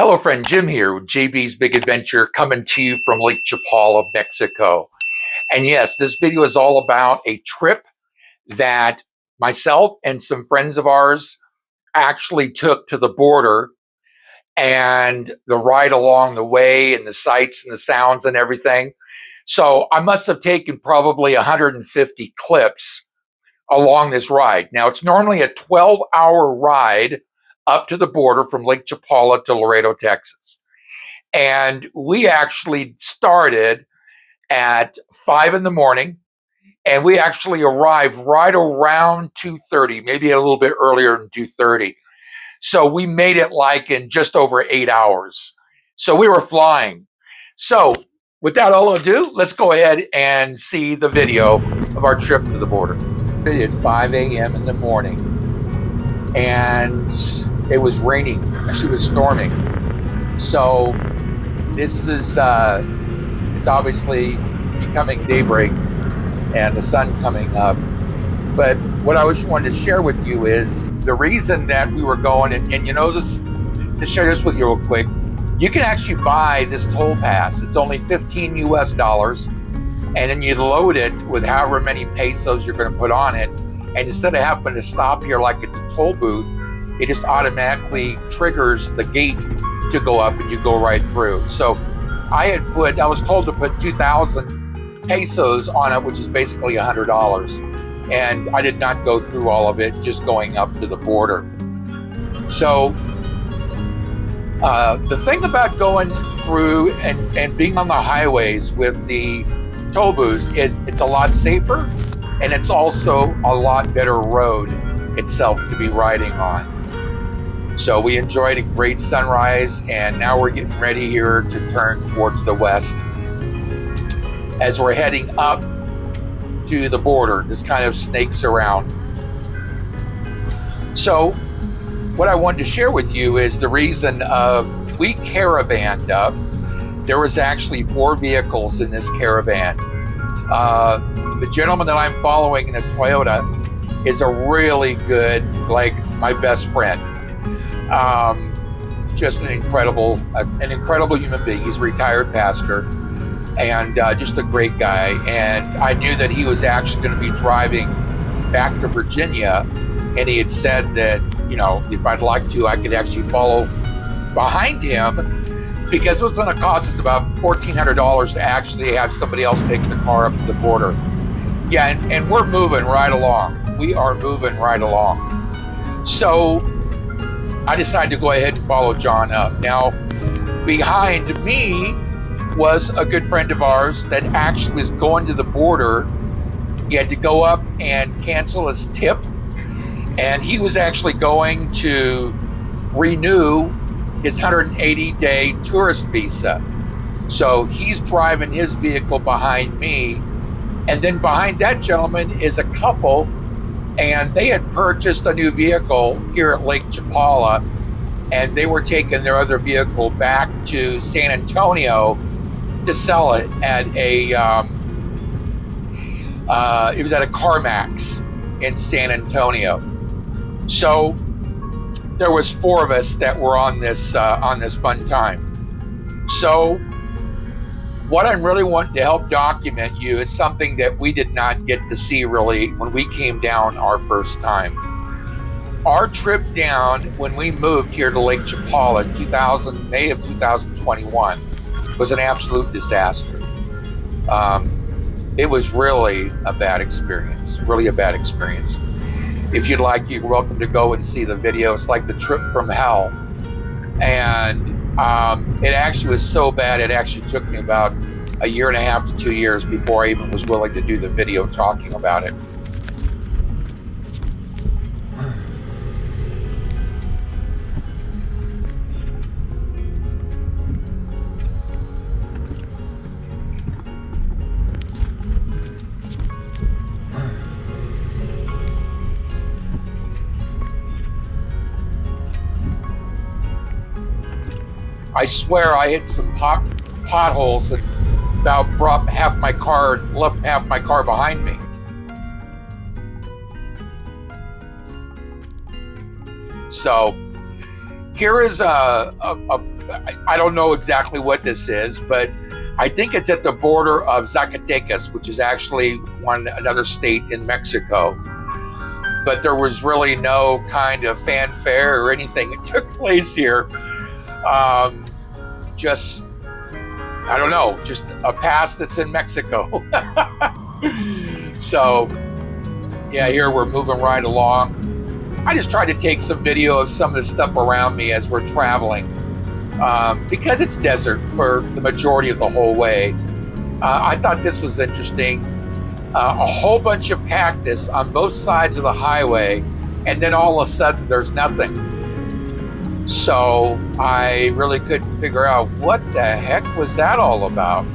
Hello friend, Jim here with JB's Big Adventure, coming to you from Lake Chapala, Mexico. And yes, this video is all about a trip that myself and some friends of ours actually took to the border, and the ride along the way and the sights and the sounds and everything. So I must have taken probably 150 clips along this ride. Now, it's normally a 12-hour ride up to the border from Lake Chapala to Laredo, Texas. And we actually started at 5 in the morning, and we actually arrived right around 2:30, maybe a little bit earlier than 2:30. So we made it like in just over 8 hours. So we were flying. So without all ado, let's go ahead and see the video of our trip to the border. At 5 a.m. in the morning, and it was raining. Actually, it was storming. So this is, it's obviously becoming daybreak and the sun coming up. But what I just wanted to share with you is the reason that we were going, and you know, just to share this with you real quick, you can actually buy this toll pass. It's only $15 US, and then you load it with however many pesos you're going to put on it. And instead of having to stop here like it's a toll booth, it just automatically triggers the gate to go up, and you go right through. So I was told to put 2,000 pesos on it, which is basically $100. And I did not go through all of it, just going up to the border. So the thing about going through and being on the highways with the toll booths is it's a lot safer, and it's also a lot better road itself to be riding on. So we enjoyed a great sunrise, and now we're getting ready here to turn towards the west as we're heading up to the border. This kind of snakes around. So what I wanted to share with you is the reason we caravanned up. There was actually 4 vehicles in this caravan. The gentleman that I'm following in a Toyota is a really good, like my best friend. Just an incredible human being. He's a retired pastor, and just a great guy. And I knew that he was actually going to be driving back to Virginia, and he had said that, you know, if I'd like to, I could actually follow behind him, because it was going to cost us about $1,400 to actually have somebody else take the car up to the border. Yeah, and we're moving right along. We are moving right along. So I decided to go ahead and follow John up. Now, behind me was a good friend of ours that actually was going to the border. He had to go up and cancel his tip, and he was actually going to renew his 180-day tourist visa. So he's driving his vehicle behind me, and then behind that gentleman is a couple, and they had purchased a new vehicle here at Lake Chapala, and they were taking their other vehicle back to San Antonio to sell it at it was at a CarMax in San Antonio. So there was 4 of us that were on this fun time. So what I'm really wanting to help document you is something that we did not get to see really when we came down our first time. Our trip down when we moved here to Lake Chapala in May of 2021 was an absolute disaster. It was really a bad experience, If you'd like, you're welcome to go and see the video. It's like the trip from hell. And it actually was so bad, it actually took me about 1.5 to 2 years before I even was willing to do the video talking about it. I swear I hit some potholes and about left half my car behind me. So here is a I don't know exactly what this is, but I think it's at the border of Zacatecas, which is actually another state in Mexico. But there was really no kind of fanfare or anything that took place here. Just, I don't know, just a pass that's in Mexico. So, yeah, here we're moving right along. I just tried to take some video of some of the stuff around me as we're traveling, because it's desert for the majority of the whole way. I thought this was interesting. A whole bunch of cactus on both sides of the highway, and then all of a sudden there's nothing. So I really couldn't figure out what the heck was that all about.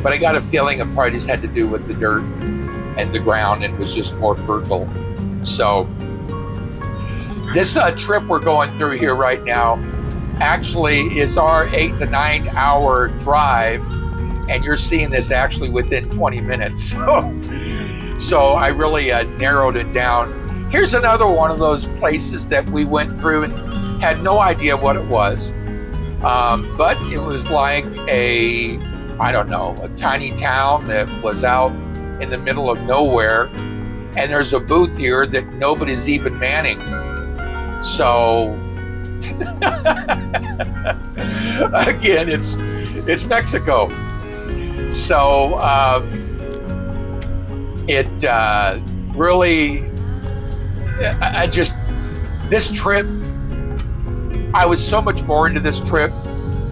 But I got a feeling it probably just had to do with the dirt and the ground, and was just more fertile. So this trip we're going through here right now actually is our 8 to 9 hour drive, and you're seeing this actually within 20 minutes. So I really narrowed it down. Here's another one of those places that we went through and had no idea what it was. But it was like a tiny town that was out in the middle of nowhere. And there's a booth here that nobody's even manning. So again, it's Mexico. So it really, this trip, I was so much more into this trip,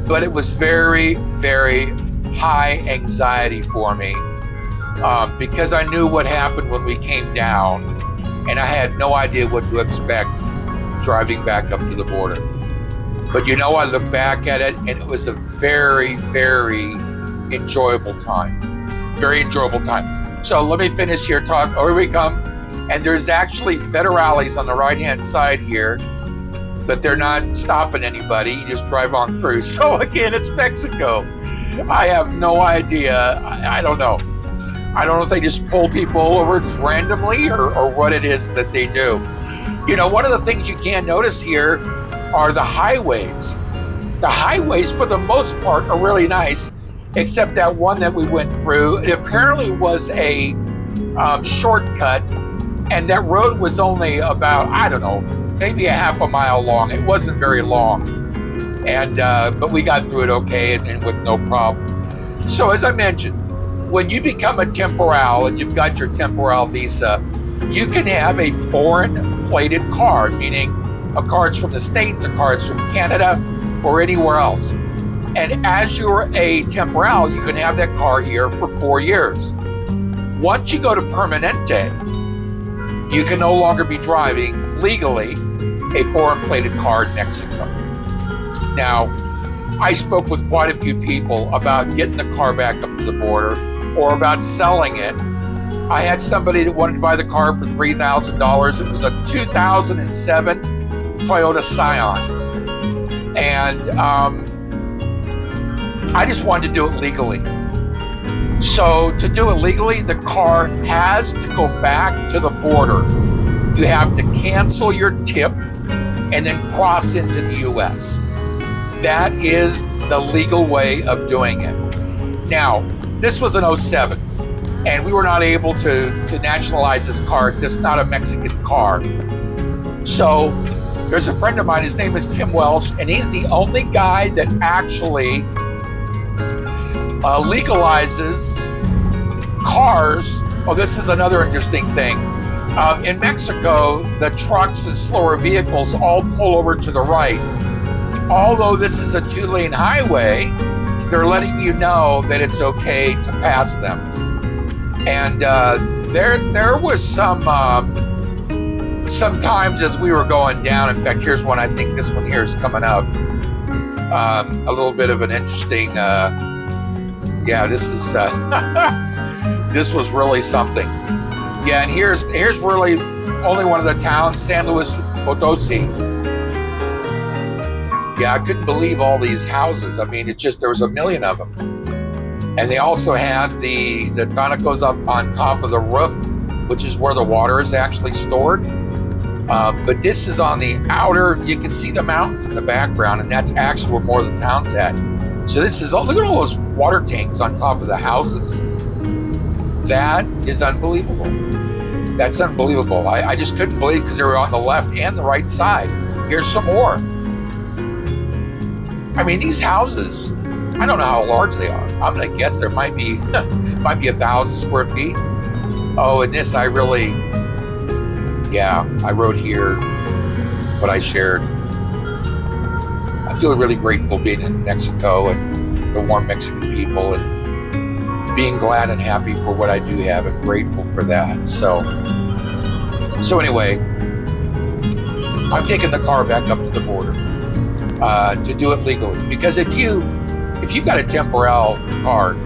but it was very, very high anxiety for me, because I knew what happened when we came down, and I had no idea what to expect driving back up to the border. But I look back at it, and it was a very, very enjoyable time. Very enjoyable time. So let me finish here. Here we come. And there's actually federales on the right-hand side here, but they're not stopping anybody. You just drive on through. So again, it's Mexico. I have no idea. I don't know. I don't know if they just pull people over just randomly or what it is that they do. One of the things you can notice here are the highways. The highways, for the most part, are really nice, except that one that we went through. It apparently was a shortcut, and that road was only about, maybe a half a mile long. It wasn't very long. And but we got through it okay and with no problem. So as I mentioned, when you become a temporal and you've got your temporal visa, you can have a foreign plated card, meaning a card's from the States, a card's from Canada, or anywhere else. And as you're a temporal, you can have that car here for 4 years. Once you go to Permanente, you can no longer be driving legally a foreign plated car in Mexico. Now, I spoke with quite a few people about getting the car back up to the border or about selling it. I had somebody that wanted to buy the car for $3,000. It was a 2007 Toyota Scion. And I just wanted to do it legally. So to do it legally, the car has to go back to the border. You have to cancel your tip and then cross into the U.S. That is the legal way of doing it. Now, this was an 07, and we were not able to nationalize this car. It's just not a Mexican car. So there's a friend of mine, his name is Tim Welch, and he's the only guy that actually legalizes cars. Oh, this is another interesting thing. In Mexico, the trucks and slower vehicles all pull over to the right. Although this is a 2-lane highway, they're letting you know that it's okay to pass them. And there was some times as we were going down. In fact, here's one. I think this one here is coming up. A little bit of an interesting. This is this was really something. Yeah, and here's really only one of the towns, San Luis Potosi. Yeah, I couldn't believe all these houses. I mean, there was a million of them. And they also had the tonacos up on top of the roof, which is where the water is actually stored. But this is on the outer, you can see the mountains in the background, and that's actually where more of the town's at. So this is, look at all those water tanks on top of the houses. That is unbelievable. That's unbelievable. I just couldn't believe, because they were on the left and the right side. Here's some more. I mean, these houses, I don't know how large they are. I'm gonna guess there might be 1,000 square feet. Oh, and this I wrote here what I shared. I feel really grateful being in Mexico and the warm Mexican people, and being glad and happy for what I do have and grateful for that. So anyway, I'm taking the car back up to the border to do it legally. Because if you've got a temporal card,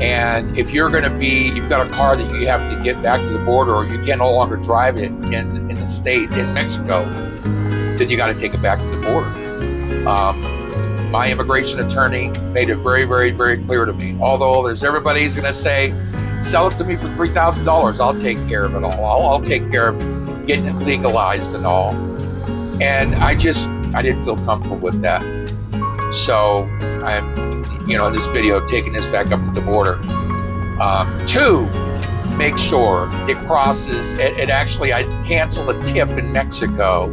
and if you've got a car that you have to get back to the border, or you can no longer drive it in the state, in Mexico, then you got to take it back to the border. My immigration attorney made it very, very, very clear to me. Although everybody's going to say, sell it to me for $3,000, I'll take care of it all. I'll take care of getting it legalized and all. And I didn't feel comfortable with that. So I'm, in this video, taking this back up to the border to make sure it crosses. I cancel a tip in Mexico,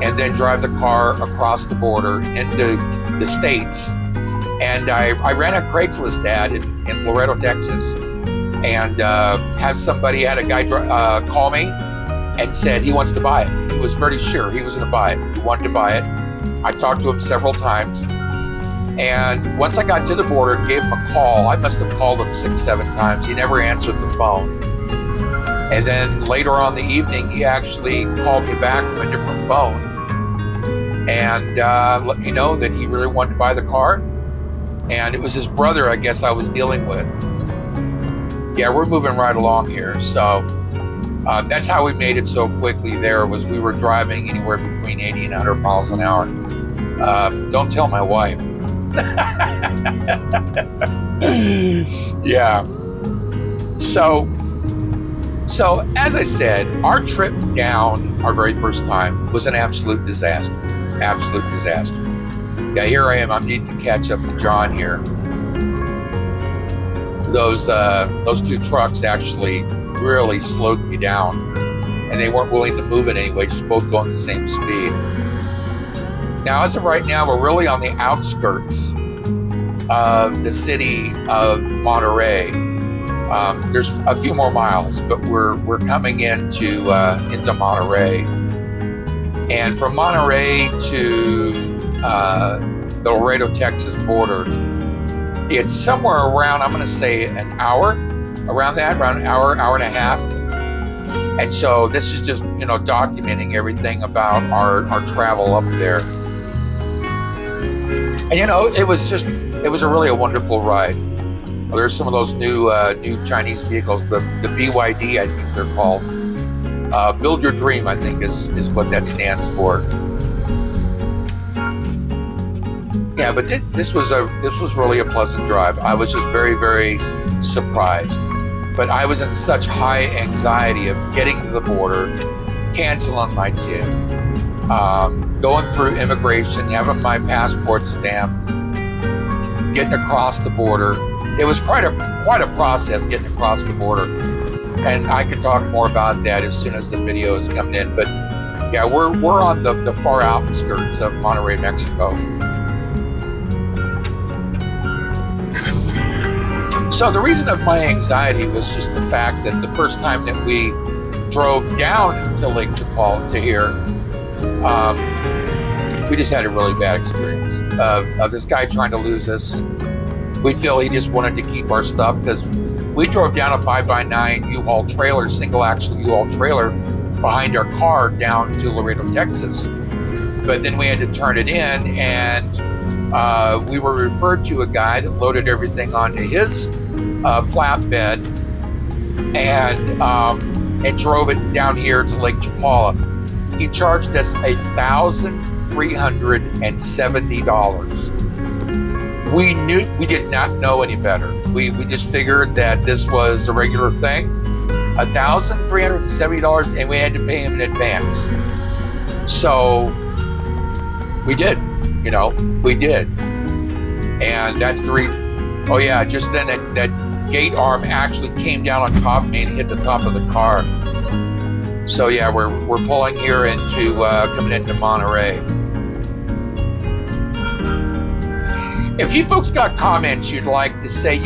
and then drive the car across the border into the States. And I ran a Craigslist ad in Laredo, Texas, and had a guy call me and said he wants to buy it. He was very sure he was going to buy it. He wanted to buy it. I talked to him several times. And once I got to the border, gave him a call. I must have called him 6-7 times. He never answered the phone. And then later on the evening, he actually called me back from a different phone and let me know that he really wanted to buy the car. And it was his brother, I guess, I was dealing with. Yeah, we're moving right along here. So that's how we made it so quickly there, was we were driving anywhere between 80 and 100 miles an hour. Don't tell my wife. Yeah. So as I said, our trip down, our very first time, was an absolute disaster. Absolute disaster. Yeah, here I am. I'm needing to catch up to John here. Those two trucks actually really slowed me down, and they weren't willing to move it anyway, just both going the same speed. Now, as of right now, we're really on the outskirts of the city of Monterey. There's a few more miles, but we're coming into Monterey. And from Monterey to the Laredo, Texas border, it's somewhere around, I'm going to say, an hour, around an hour and a half. And so this is just, documenting everything about our travel up there. And it was a wonderful ride. There's some of those new Chinese vehicles, the BYD, I think they're called. Build Your Dream, I think is what that stands for. Yeah, but this was really a pleasant drive. I was just very, very surprised. But I was in such high anxiety of getting to the border, canceling my tip, going through immigration, having my passport stamped, getting across the border. It was quite a process getting across the border, and I could talk more about that as soon as the video is coming in. But yeah, we're on the far outskirts of Monterey, Mexico. So the reason of my anxiety was just the fact that the first time that we drove down to Lake Chapala to here, we just had a really bad experience of this guy trying to lose us. We feel he just wanted to keep our stuff, because we drove down a 5x9 U-Haul trailer, single axle U-Haul trailer, behind our car down to Laredo, Texas. But then we had to turn it in, and we were referred to a guy that loaded everything onto his flatbed and drove it down here to Lake Chapala. He charged us $1,370. We did not know any better. We just figured that this was a regular thing, $1,370, and we had to pay him in advance. So we did, we did. And that's the reason. Oh yeah, just then that gate arm actually came down on top of me and hit the top of the car. So yeah, we're pulling here into coming into Monterey. If you folks got comments you'd like to say,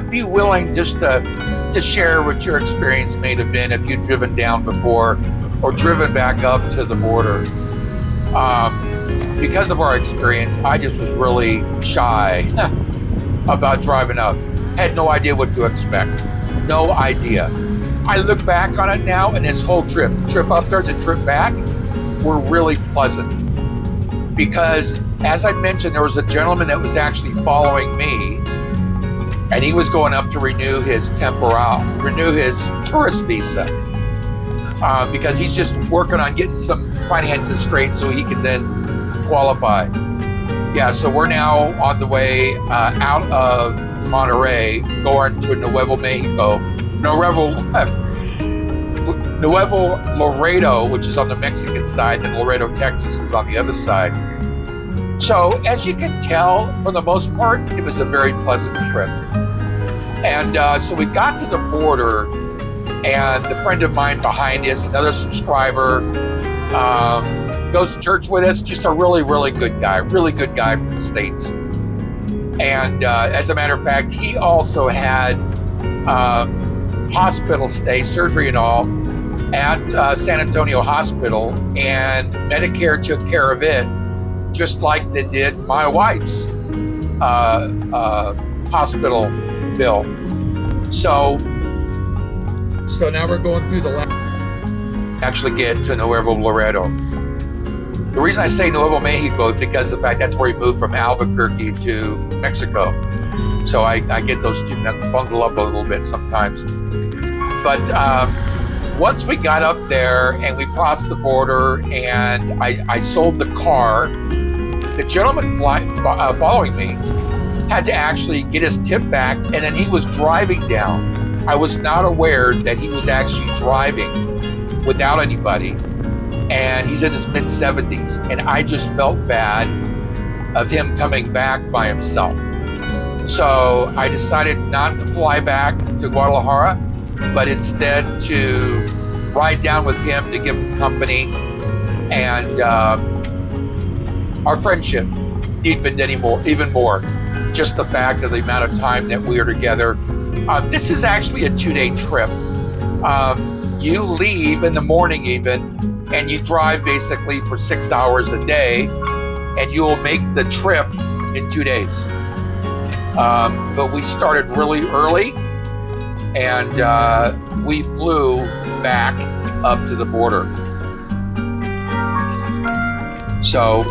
be willing just to share what your experience may have been if you've driven down before or driven back up to the border. Because of our experience, I just was really shy about driving up. Had no idea what to expect. No idea. I look back on it now, and this whole trip up there, the trip back, were really pleasant. Because, as I mentioned, there was a gentleman that was actually following me, and he was going up to renew his tourist visa. Because he's just working on getting some finances straight so he can then qualify. Yeah, so we're now on the way out of Monterey, going to Nuevo Laredo, which is on the Mexican side, and Laredo, Texas is on the other side. So as you can tell, for the most part, it was a very pleasant trip. And so we got to the border, and the friend of mine behind us, another subscriber, goes to church with us, just a really, really good guy from the States. And as a matter of fact, he also had hospital stay, surgery and all, at San Antonio Hospital, and Medicare took care of it, just like they did my wife's hospital bill. So now we're going through actually get to Nuevo Laredo. The reason I say Nuevo Mexico is because of the fact that's where we moved from Albuquerque to Mexico. So I get those two bundle up a little bit sometimes. But once we got up there and we crossed the border and I sold the car, the gentleman following me had to actually get his tip back, and then he was driving down. I was not aware that he was actually driving without anybody. And he's in his mid-70s, and I just felt bad of him coming back by himself. So I decided not to fly back to Guadalajara, but instead to ride down with him to give him company, and our friendship deepened even more. Just the fact of the amount of time that we were together. This is actually a 2-day trip. You leave in the morning even, and you drive basically for 6 hours a day, and you will make the trip in 2 days. But we started really early, and we flew back up to the border. So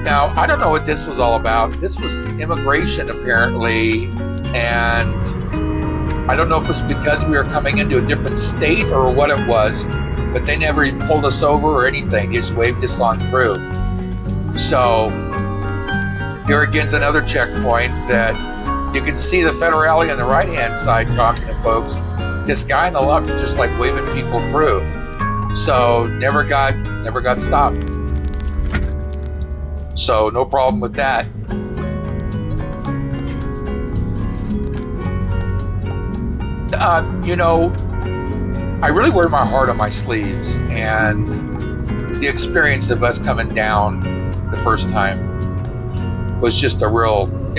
now, I don't know what this was all about. This was immigration apparently, and I don't know if it was because we were coming into a different state or what it was, but they never even pulled us over or anything. They just waved us on through. So here again's another checkpoint that you can see the federale on the right-hand side talking to folks. This guy on the left is just like waving people through. So never got stopped. So no problem with that. I really wear my heart on my sleeves, and the experience of us coming down the first time was just it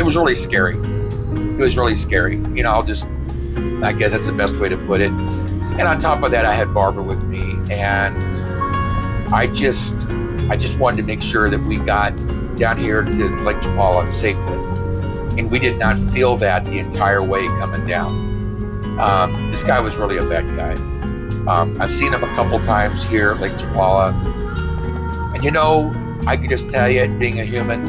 was really scary. It was really scary. I guess that's the best way to put it. And on top of that, I had Barbara with me, and I just wanted to make sure that we got down here to Lake Chapala safely. And we did not feel that the entire way coming down. This guy was really a bad guy. I've seen him a couple times here at Lake Chapala. And I can just tell you, being a human,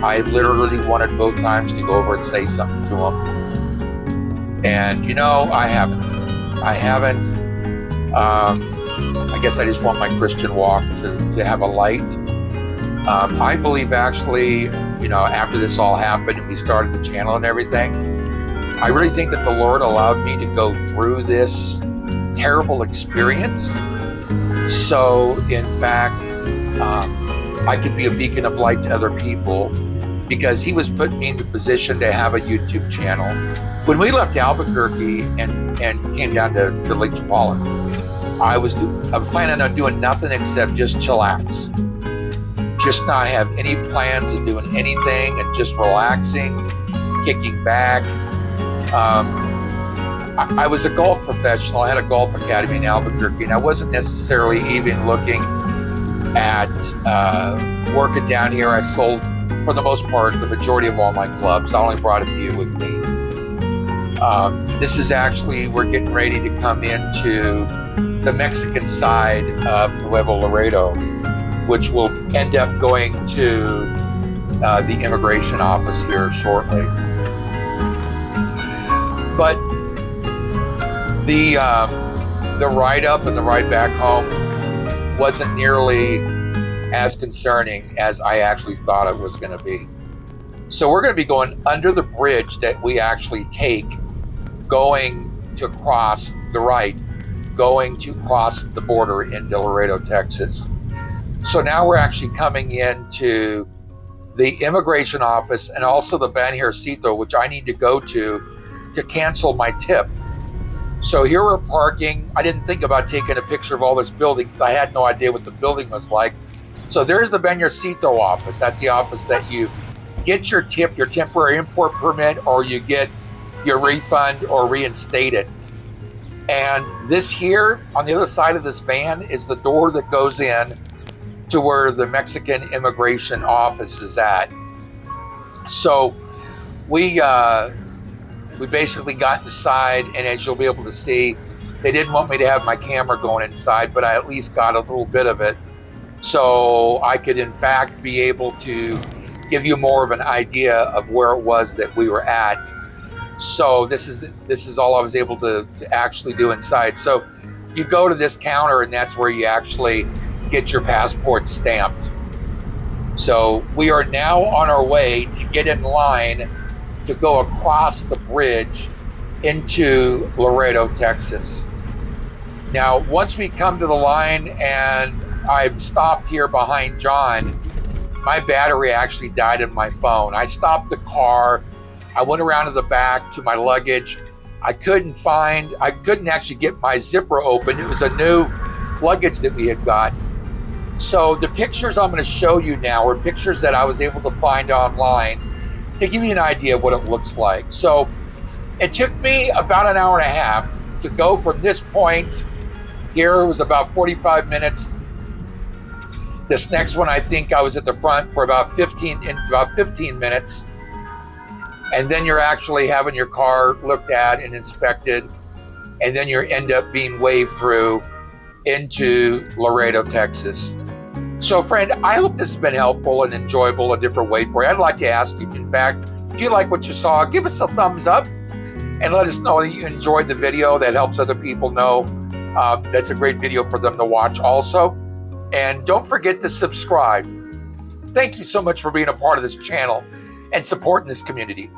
I literally wanted both times to go over and say something to him. And I haven't. I guess I just want my Christian walk to have a light. I believe actually, after this all happened and we started the channel and everything, I really think that the Lord allowed me to go through this terrible experience. So in fact, I could be a beacon of light to other people, because he was putting me in the position to have a YouTube channel. When we left Albuquerque and came down to Lake Chapala, I was planning on doing nothing except just chillax. Just not have any plans of doing anything and just relaxing, kicking back. I was a golf professional. I had a golf academy in Albuquerque, and I wasn't necessarily even looking at working down here. I sold, for the most part, the majority of all my clubs. I only brought a few with me. This is actually, we're getting ready to come into the Mexican side of Nuevo Laredo, which will end up going to the immigration office here shortly. But the ride up and the ride back home wasn't nearly as concerning as I actually thought it was going to be. So we're going to be going under the bridge that we actually take, going to cross the right, going to cross the border into Laredo, Texas. So now we're actually coming into the immigration office and also the Banjercito, which I need to go to cancel my tip. So here we're parking. I didn't think about taking a picture of all this building because I had no idea what the building was like. So there's the Banjercito office. That's the office that you get your tip, your temporary import permit, or you get your refund or reinstate it. And this here, on the other side of this van, is the door that goes in to where the Mexican immigration office is at. So we basically got inside, and as you'll be able to see, they didn't want me to have my camera going inside, but I at least got a little bit of it, so I could in fact be able to give you more of an idea of where it was that we were at. So this is all I was able to actually do inside. So you go to this counter, and that's where you actually get your passport stamped. So we are now on our way to get in line to go across the bridge into Laredo, Texas. Now, once we come to the line and I'm stopped here behind John, my battery actually died in my phone. I stopped the car. I went around to the back to my luggage. I couldn't actually get my zipper open. It was a new luggage that we had got. So the pictures I'm going to show you now are pictures that I was able to find online to give you an idea of what it looks like. So it took me about an hour and a half to go from this point here. It was about 45 minutes. This next one, I think I was at the front for about 15 minutes. And then you're actually having your car looked at and inspected. And then you end up being waved through into Laredo, Texas. So friend, I hope this has been helpful and enjoyable, a different way for you. I'd like to ask you, in fact, if you like what you saw, give us a thumbs up and let us know that you enjoyed the video. That helps other people know that's a great video for them to watch also. And don't forget to subscribe. Thank you so much for being a part of this channel and supporting this community.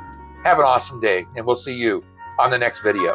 Have an awesome day, and we'll see you on the next video.